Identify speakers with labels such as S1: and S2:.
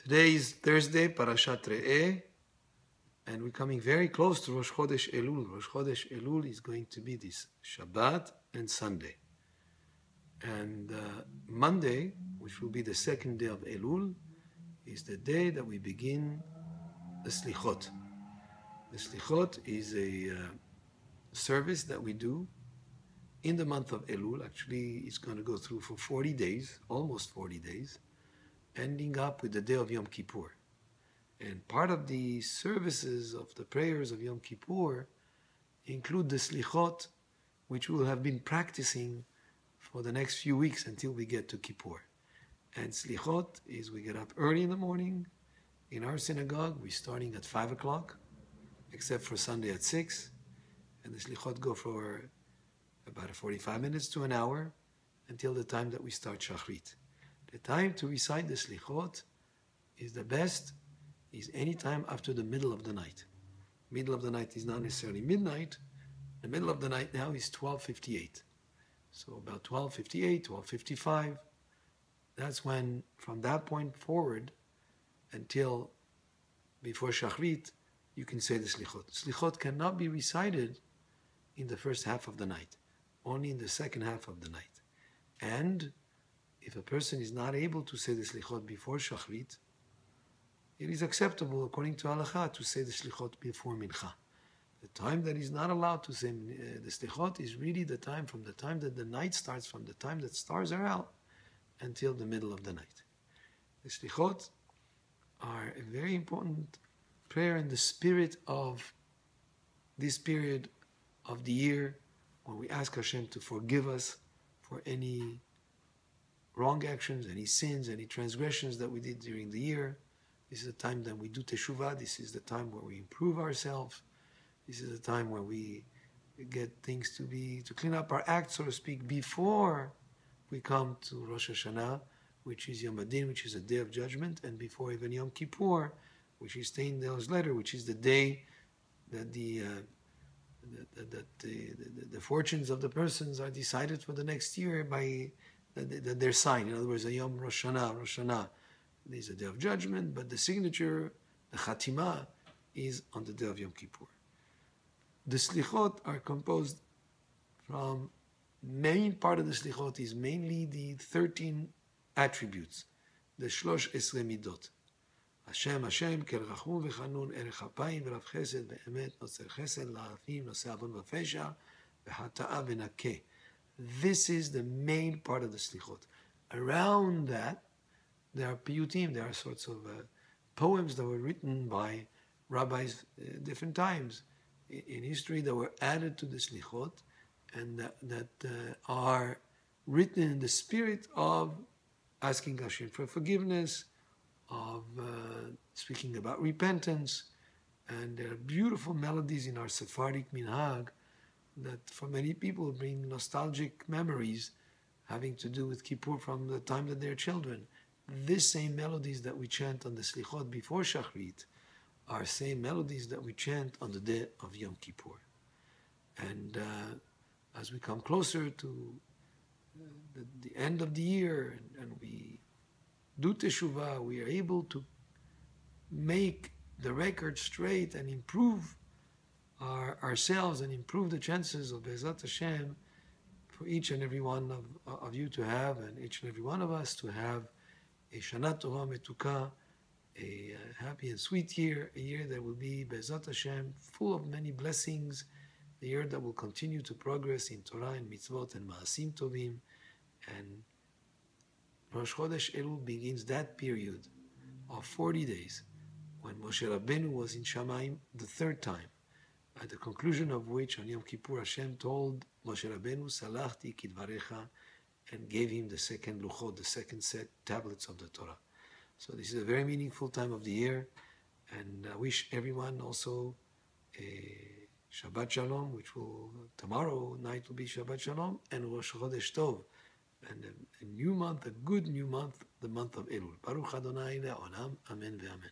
S1: Today is Thursday, Parashat Re'eh, and we're coming very close to Rosh Chodesh Elul. Rosh Chodesh Elul is going to be this Shabbat and Sunday. And Monday, which will be the second day of Elul, is the day that we begin the Selihot. The Selihot is a service that we do in the month of Elul. Actually, it's going to go through for 40 days, almost 40 days, ending up with the day of Yom Kippur. And part of the services of the prayers of Yom Kippur include the Selihot, which we will have been practicing for the next few weeks until we get to Kippur. And Selihot is we get up early in the morning. In our synagogue, we're starting at 5 o'clock, except for Sunday at 6. And the Selihot go for about 45 minutes to an hour until the time that we start Shachrit. The time to recite the Selihot is the best, is any time after the middle of the night. Middle of the night is not necessarily midnight. The middle of the night now is 12:58. So about 12:58, 12:55, that's when, from that point forward until before Shachrit, you can say the Selihot. Selihot cannot be recited in the first half of the night, only in the second half of the night. And if a person is not able to say the Selihot before Shachrit, it is acceptable, according to Halakha, to say the Selihot before Mincha. The time that is not allowed to say the Selihot is really the time from the time that the night starts, from the time that stars are out, until the middle of the night. The Selihot are a very important prayer in the spirit of this period of the year, when we ask Hashem to forgive us for any wrong actions, any sins, any transgressions that we did during the year. This is the time that we do teshuvah. This is the time where we improve ourselves. This is the time where we get things to clean up our act, so to speak, before we come to Rosh Hashanah, which is Yom Adin, which is a day of judgment, and before even Yom Kippur, which is 10 days later, which is the day that the fortunes of the persons are decided for the next year by their sign. In other words, a Yom Rosh Hashanah. This is a day of judgment, but the signature, the Khatimah, is on the day of Yom Kippur. The Selihot are composed from, main part of the Selihot is mainly the 13 attributes, the Shlosh Esrei Midot. Hashem, Hashem, Kel Rachum V'Chanun, Erech Hapayim V'Rav Chesed V'Emet, Noser Chesed, La'afim, Noser Avon V'Fesha, V'Hata'a V'Nakeh. This is the main part of the Selihot. Around that, there are piyutim, there are sorts of poems that were written by rabbis different times in history that were added to the Selihot, and that are written in the spirit of asking Hashem for forgiveness, of speaking about repentance. And there are beautiful melodies in our Sephardic minhag that for many people bring nostalgic memories having to do with Kippur from the time that they're children. These same melodies that we chant on the Selihot before Shachrit are same melodies that we chant on the day of Yom Kippur. And as we come closer to the end of the year and we do teshuvah, we are able to make the record straight and improve ourselves and improve the chances of Be'ezrat Hashem for each and every one of you to have, and each and every one of us to have a Shana Tova Metuka, a happy and sweet year, a year that will be Be'ezrat Hashem, full of many blessings, a year that will continue to progress in Torah and Mitzvot and Ma'asim Tovim. And Rosh Chodesh Elul begins that period of 40 days when Moshe Rabbeinu was in Shamayim the third time, at the conclusion of which on Yom Kippur Hashem told Moshe Rabbeinu, Salachti kidvarecha, and gave him the second luchot, the second set tablets of the Torah. So this is a very meaningful time of the year, and I wish everyone also a Shabbat Shalom, which will, tomorrow night will be Shabbat Shalom, and Rosh Chodesh Tov, and a new month, a good new month, the month of Elul. Baruch Adonai le'olam, amen ve'amen.